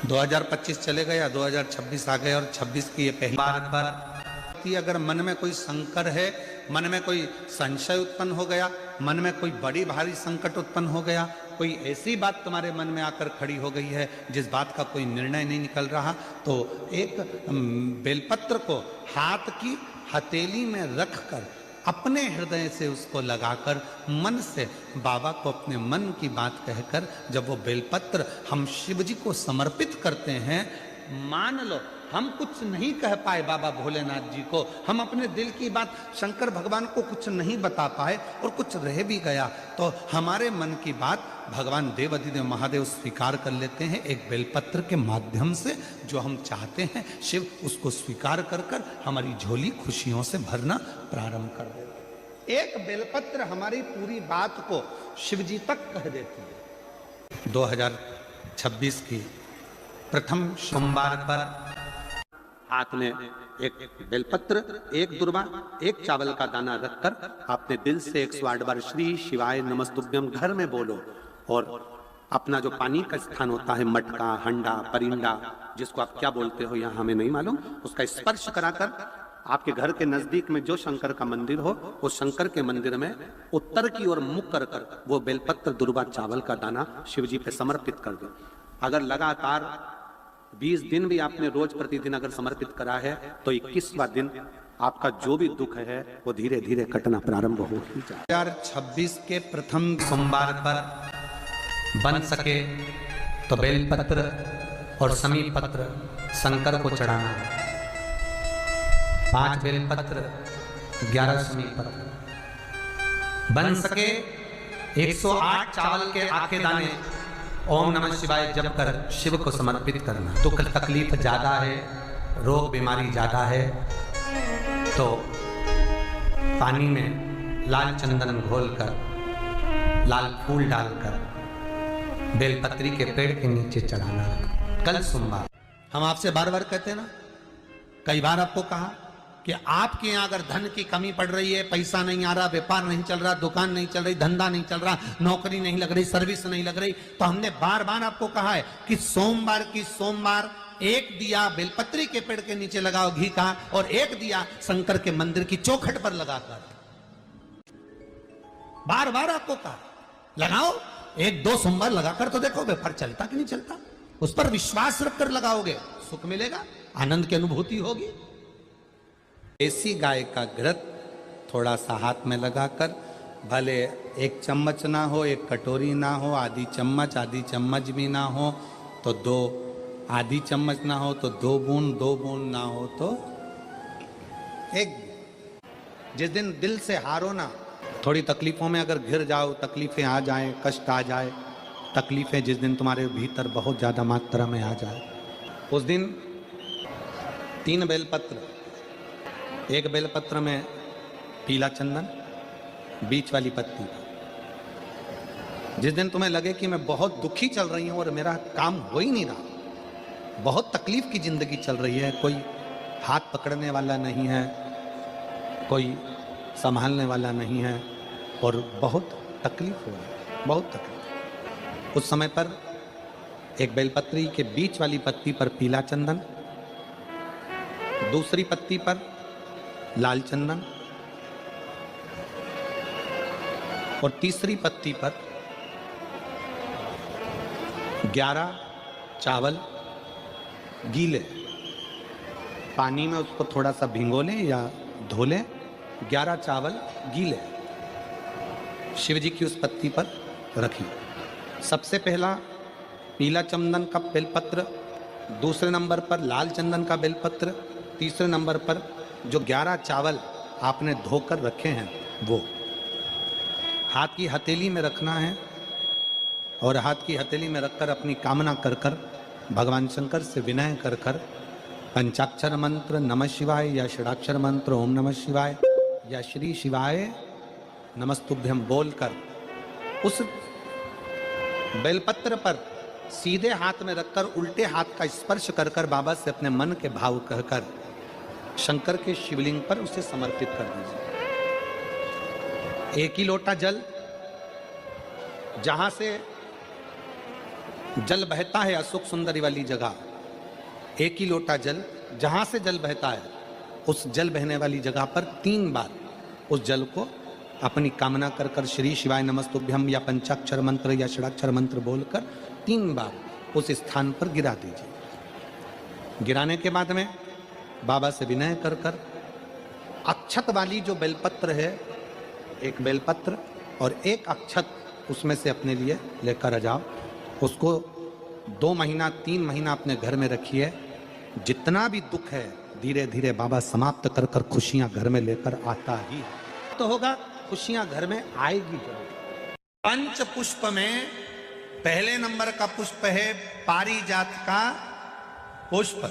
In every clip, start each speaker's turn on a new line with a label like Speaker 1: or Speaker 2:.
Speaker 1: 2025 चले गए या 2026 आ गए और 26 की ये पहली बार अगर मन में कोई संकर है, मन में कोई संशय उत्पन्न हो गया, मन में कोई बड़ी भारी संकट उत्पन्न हो गया, कोई ऐसी बात तुम्हारे मन में आकर खड़ी हो गई है जिस बात का कोई निर्णय नहीं निकल रहा, तो एक बेलपत्र को हाथ की हथेली में रखकर अपने हृदय से उसको लगाकर मन से बाबा को अपने मन की बात कहकर जब वो बेलपत्र हम शिव जी को समर्पित करते हैं, मान लो हम कुछ नहीं कह पाए बाबा भोलेनाथ जी को, हम अपने दिल की बात शंकर भगवान को कुछ नहीं बता पाए और कुछ रह भी गया तो हमारे मन की बात भगवान देवाधिदेव महादेव स्वीकार कर लेते हैं एक बेलपत्र के माध्यम से। जो हम चाहते हैं शिव उसको स्वीकार कर कर हमारी झोली खुशियों से भरना प्रारंभ कर देते। एक बेलपत्र हमारी पूरी बात को शिव जी तक कह देती है। 2026 की प्रथम सोमवार पर हाथ में एक बेलपत्र, एक दुर्वा, एक चावल का दाना रखकर आपने दिल से 108 बार श्री शिवाय नमस्तुभ्यम घर में बोलो और अपना जो पानी का स्थान होता है, मटका, हंडा, परिंदा, जिसको आप क्या बोलते हो यहाँ हमें नहीं मालूम, उसका स्पर्श कराकर आपके घर के नजदीक में जो शंकर का मंदिर हो उस शंकर के मंदिर में उत्तर की ओर मुख कर कर वो बेलपत्र, दुर्वा, चावल का दाना शिव जी पे समर्पित कर दो। अगर लगातार 20 दिन भी आपने रोज प्रतिदिन अगर समर्पित करा है तो 21वां दिन आपका जो भी दुख है वो धीरे धीरे कटना प्रारंभ हो ही जाए। 2026 के प्रथम सोमवार पर बन सके तो बेलपत्र और समीपत्र शंकर को चढ़ाना, 5 बेलपत्र 11 समीपत्र, बन सके 108 चावल के आखे दाने ओम नमः शिवाय जप कर शिव को समर्पित करना। तो तकलीफ ज्यादा है, रोग बीमारी ज्यादा है तो पानी में लाल चंदन घोलकर, लाल फूल डालकर बेलपत्री के पेड़ के नीचे चढ़ाना। कल सोमवार हम आपसे बार बार कहते हैं ना, कई बार आपको कहा कि आपके यहाँ अगर धन की कमी पड़ रही है, पैसा नहीं आ रहा, व्यापार नहीं चल रहा, दुकान नहीं चल रही, धंधा नहीं चल रहा, नौकरी नहीं लग रही, सर्विस नहीं लग रही, तो हमने बार बार आपको कहा है कि सोमवार की सोमवार एक दिया बेलपत्री के पेड़ के नीचे लगाओ घी का और एक दिया शंकर के मंदिर की चौखट पर लगाकर। बार बार आपको कहा लगाओ, 1-2 सोमवार लगाकर तो देखो व्यापार चलता कि नहीं चलता। उस पर विश्वास रखकर लगाओगे, सुख मिलेगा, आनंद की अनुभूति होगी। देसी गाय का घृत थोड़ा सा हाथ में लगाकर, भले 1 चम्मच ना हो, 1 कटोरी ना हो, आधी चम्मच भी ना हो तो 2 आधी चम्मच ना हो तो 2 बूंद ना हो तो 1। जिस दिन दिल से हारो ना, थोड़ी तकलीफों में अगर घिर जाओ, तकलीफें आ जाएं, कष्ट आ जाए, तकलीफें जिस दिन तुम्हारे भीतर बहुत ज़्यादा मात्रा में आ जाए, उस दिन 3 बेलपत्र, 1 बेलपत्र में पीला चंदन, बीच वाली पत्ती। जिस दिन तुम्हें लगे कि मैं बहुत दुखी चल रही हूं और मेरा काम हो ही नहीं रहा, बहुत तकलीफ की जिंदगी चल रही है, कोई हाथ पकड़ने वाला नहीं है, कोई संभालने वाला नहीं है और बहुत तकलीफ हो रही है, बहुत तकलीफ। उस समय पर एक बेलपत्री के बीच वाली पत्ती पर पीला चंदन, दूसरी पत्ती पर लाल चंदन और तीसरी पत्ती पर 11 चावल गीले, पानी में उसको थोड़ा सा भिगो लें या धो लें, 11 चावल गीले शिव जी की उस पत्ती पर रखिए। सबसे पहला पीला चंदन का बेलपत्र, दूसरे नंबर पर लाल चंदन का बेलपत्र, तीसरे नंबर पर जो 11 चावल आपने धोकर रखे हैं वो हाथ की हथेली में रखना है और हाथ की हथेली में रखकर अपनी कामना कर कर भगवान शंकर से विनय कर कर पंचाक्षर मंत्र नमः शिवाय या षडाक्षर मंत्र ओम नमः शिवाय या श्री शिवाय नमस्तुभ्यम बोलकर उस बेलपत्र पर सीधे हाथ में रखकर उल्टे हाथ का स्पर्श कर कर बाबा से अपने मन के भाव कहकर शंकर के शिवलिंग पर उसे समर्पित कर दीजिए। 1 ही लोटा जल, जहां से जल बहता है अशोक सुंदरी वाली जगह, एक ही लोटा जल, जहां से जल बहता है उस जल बहने वाली जगह पर 3 बार उस जल को अपनी कामना कर कर श्री शिवाय नमस्तुभ्यम या पंचाक्षर मंत्र या षडाक्षर मंत्र बोलकर 3 बार उस स्थान पर गिरा दीजिए। गिराने के बाद में बाबा से विनय कर कर अक्षत वाली जो बेलपत्र है, एक बेलपत्र और एक अक्षत उसमें से अपने लिए लेकर आ जाओ। उसको 2 महीना 3 महीना अपने घर में रखिए। जितना भी दुख है धीरे धीरे बाबा समाप्त कर कर खुशियां घर में लेकर आता ही तो होगा, खुशियां घर में आएगी जरूर। 5 पुष्प में पहले नंबर का पुष्प है पारिजात का पुष्प,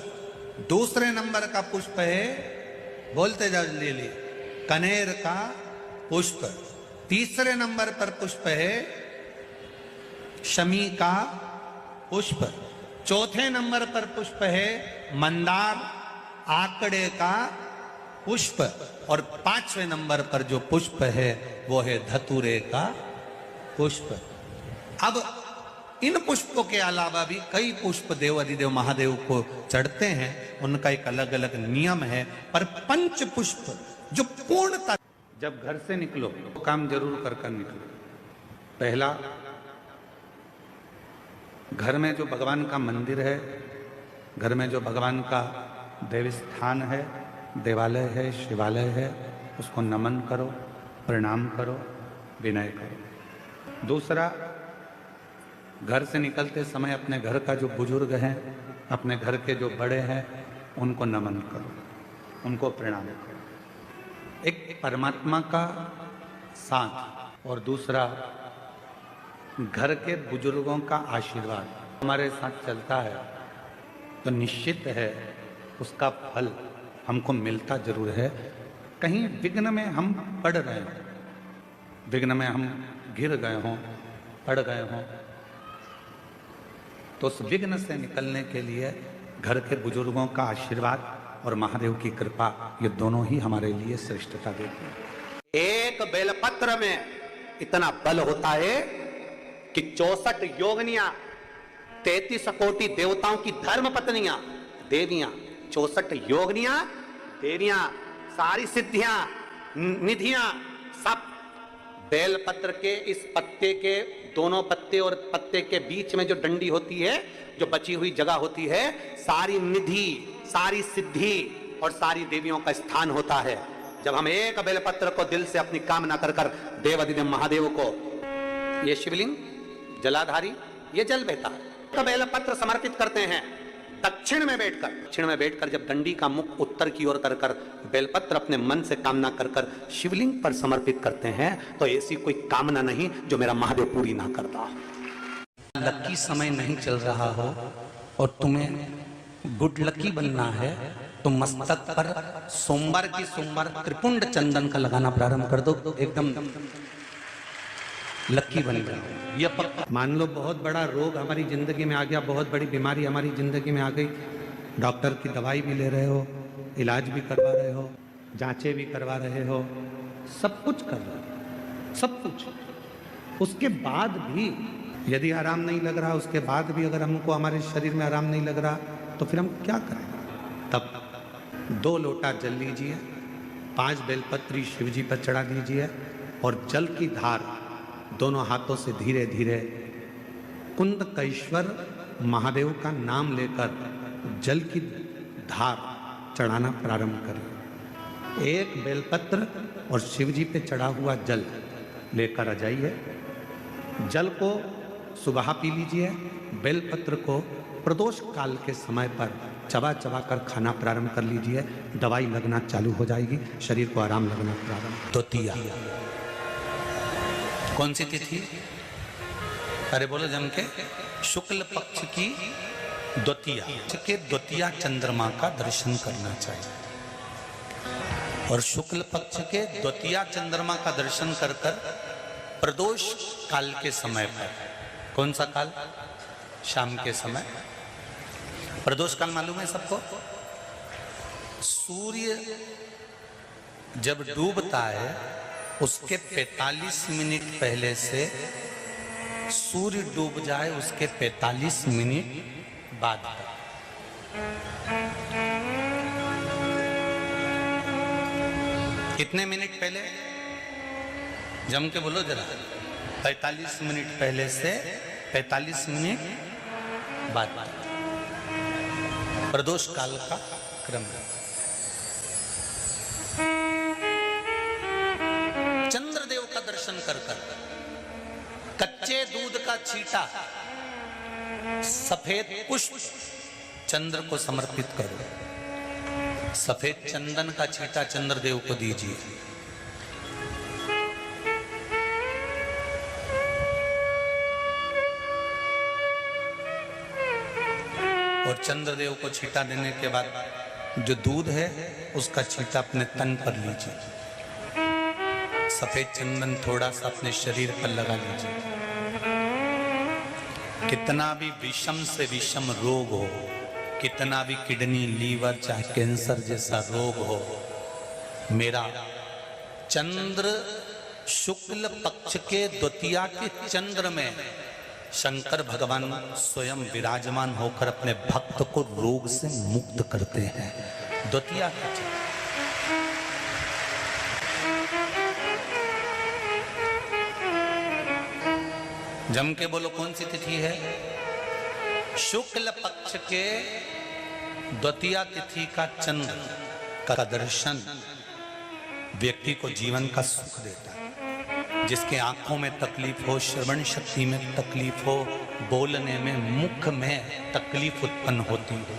Speaker 1: दूसरे नंबर का पुष्प है, बोलते जाओ ले लिए, कनेर का पुष्प, तीसरे नंबर पर पुष्प है शमी का पुष्प, चौथे नंबर पर पुष्प है मंदार आकड़े का पुष्प और 5वें नंबर पर जो पुष्प है वो है धतूरे का पुष्प। अब इन पुष्पों के अलावा भी कई पुष्प देव अधिदेव महादेव को चढ़ते हैं, उनका एक अलग अलग नियम है, पर 5 पुष्प जो पूर्णता। जब घर से निकलो तो काम जरूर कर कर निकलो। पहला, घर में जो भगवान का मंदिर है, घर में जो भगवान का देव स्थान है, देवालय है, शिवालय है, उसको नमन करो, प्रणाम करो, विनय करो। दूसरा, घर से निकलते समय अपने घर का जो बुजुर्ग हैं, अपने घर के जो बड़े हैं, उनको नमन करो, उनको प्रणाम करो। एक परमात्मा का साथ और दूसरा घर के बुजुर्गों का आशीर्वाद हमारे साथ चलता है तो निश्चित है उसका फल हमको मिलता जरूर है। कहीं विघ्न में हम पड़ रहे हों, विघ्न में हम गिर गए हों, पड़ गए हों, तो उस विघ्न से निकलने के लिए घर के बुजुर्गों का आशीर्वाद और महादेव की कृपा, ये दोनों ही हमारे लिए श्रेष्ठता देती है।
Speaker 2: एक बेलपत्र में इतना बल होता है कि 64 योगिनियां, 33 कोटि देवताओं की धर्म पत्नियां, देवियां, 64 योगिनियां, देवियां, सारी सिद्धियां, निधियां, सब बेलपत्र के इस पत्ते के दोनों पत्ते और पत्ते के बीच में जो डंडी होती है, जो बची हुई जगह होती है, सारी निधि, सारी सिद्धि और सारी देवियों का स्थान होता है। जब हम एक बेलपत्र को दिल से अपनी कामना कर कर देव अधिदेव महादेव को, ये शिवलिंग जलाधारी, ये जल बहता है, बेलपत्र समर्पित करते हैं दक्षिण में बैठकर जब डंडी का मुख उत्तर की ओर कर कर बेलपत्र अपने मन से कामना कर कर शिवलिंग पर समर्पित करते हैं, तो ऐसी कोई कामना नहीं जो मेरा महादेव पूरी ना करता।
Speaker 1: लकी समय नहीं चल रहा हो और तुम्हें गुड लकी बनना है तो मस्तक पर सोमवार की सोमवार त्रिपुंड चंदन का लगाना प्रारंभ कर दो, एकदम लकी बन गए। ये मान लो बहुत बड़ा रोग हमारी जिंदगी में आ गया, बहुत बड़ी बीमारी हमारी जिंदगी में आ गई, डॉक्टर की दवाई भी ले रहे हो, इलाज भी करवा रहे हो, जांचें भी करवा रहे हो, सब कुछ कर रहे हो, सब कुछ। उसके बाद भी यदि आराम नहीं लग रहा, उसके बाद भी अगर हमको हमारे शरीर में आराम नहीं लग रहा, तो फिर हम क्या करें? तब 2 लोटा जल लीजिए, 5 बेलपत्री शिव जी पर चढ़ा दीजिए और जल की धार दोनों हाथों से धीरे धीरे कुंदकेश्वर महादेव का नाम लेकर जल की धार चढ़ाना प्रारंभ करें। एक बेलपत्र और शिव जी पे चढ़ा हुआ जल लेकर आ जाइए। जल को सुबह पी लीजिए, बेलपत्र को प्रदोष काल के समय पर चबा चबा कर खाना प्रारंभ कर लीजिए। दवाई लगना चालू हो जाएगी, शरीर को आराम लगना प्रारंभ।
Speaker 2: द्वितीया कौन सी तिथि? अरे बोलो जम के, शुक्ल पक्ष की द्वितीया के द्वितीया चंद्रमा का दर्शन करना चाहिए। और शुक्ल पक्ष के द्वितीया चंद्रमा का दर्शन कर कर प्रदोष काल के समय पर, कौन सा काल? शाम के समय। प्रदोष काल मालूम है सबको? सूर्य जब डूबता है उसके 45 मिनट पहले से
Speaker 1: सूर्य डूब जाए उसके 45 मिनट बाद तक। कितने मिनट पहले? जम के बोलो जरा। 45 मिनट पहले से 45 मिनट बाद। प्रदोष काल का क्रम है। चंद्रदेव का दर्शन कर कर कच्चे दूध का छींटा, सफेद पुष्प चंद्र को समर्पित करो। सफेद चंदन का छींटा चंद्रदेव को दीजिए। और चंद्रदेव को छींटा देने के बाद जो दूध है उसका छींटा अपने तन पर लीजिए। सफेद चंदन थोड़ा सा अपने शरीर पर लगा लीजिए। कितना भी विषम से विषम रोग हो, कितना भी किडनी, लीवर, चाहे कैंसर जैसा रोग हो, मेरा चंद्र शुक्ल पक्ष के द्वितीया के चंद्र में शंकर भगवान स्वयं विराजमान होकर अपने भक्त को रोग से मुक्त करते हैं। द्वितीया का चंद्र। जम के बोलो कौन सी तिथि है? शुक्ल पक्ष के द्वितीया तिथि का चंद्र का दर्शन व्यक्ति को जीवन का सुख देता है। जिसके आंखों में तकलीफ हो, श्रवण शक्ति में तकलीफ हो, बोलने में, मुख में तकलीफ उत्पन्न होती हो,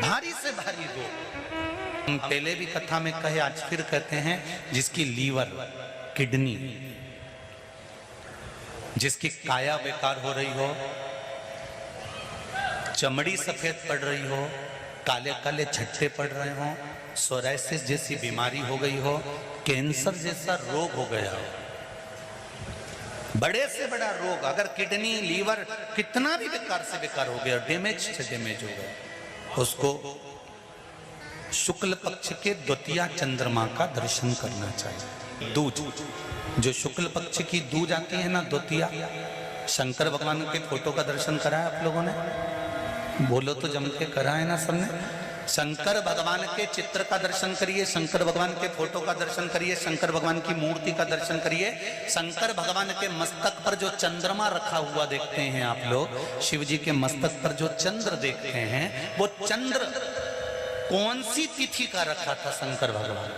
Speaker 1: भारी से भारी रोग, हम पहले भी कथा में कहे, आज फिर कहते हैं, जिसकी लीवर, किडनी, जिसकी काया बेकार हो रही हो, चमड़ी सफेद पड़ रही हो, काले काले छट्टे पड़ रहे हो, सोराइसिस जैसी बीमारी हो गई हो, कैंसर जैसा रोग हो गया हो, बड़े से बड़ा रोग, अगर किडनी, लीवर कितना भी बेकार से बेकार हो गया, डैमेज से डैमेज हो गया, उसको शुक्ल पक्ष के द्वितीया चंद्रमा का दर्शन करना चाहिए। दूज, जो शुक्ल पक्ष की दूज आती है ना, द्वितीया, शंकर भगवान के फोटो का दर्शन करा है आप लोगों ने? बोलो तो जम के करा है ना सबने? शंकर भगवान के चित्र का दर्शन करिए, शंकर भगवान के फोटो का दर्शन करिए, शंकर भगवान की मूर्ति का दर्शन करिए। शंकर भगवान के मस्तक पर जो चंद्रमा रखा हुआ देखते हैं आप लोग, शिव जी के मस्तक पर जो चंद्र देखते हैं, वो चंद्र कौन सी तिथि का रखा था शंकर भगवान?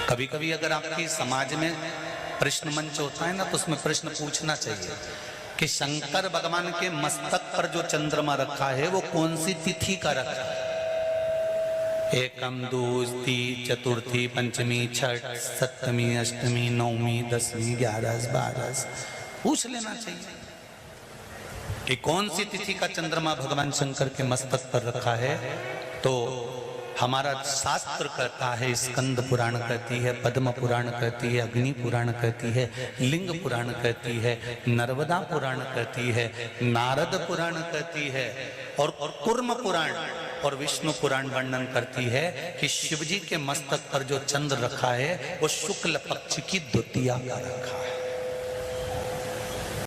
Speaker 1: कभी कभी अगर आपकी समाज में प्रश्न मंच होता है ना, तो उसमें प्रश्न पूछना चाहिए कि शंकर भगवान के मस्तक पर जो चंद्रमा रखा है वो कौन सी तिथि का रखा है? एकम, दूसरी, चतुर्थी, पंचमी, छठ, सप्तमी, अष्टमी, नवमी, दसवीं, 11, 12 पूछ लेना चाहिए कि कौन सी तिथि का चंद्रमा भगवान शंकर के मस्तक पर रखा है। तो हमारा शास्त्र कहता है, स्कंद पुराण कहती है, पद्म पुराण कहती है, अग्नि पुराण कहती है, लिंग पुराण कहती है, नर्मदा पुराण कहती है, नारद पुराण कहती है, और कूर्म पुराण और विष्णु पुराण वर्णन करती है कि शिवजी के मस्तक पर जो चंद्र रखा है वो शुक्ल पक्ष की द्वितीया का रखा है।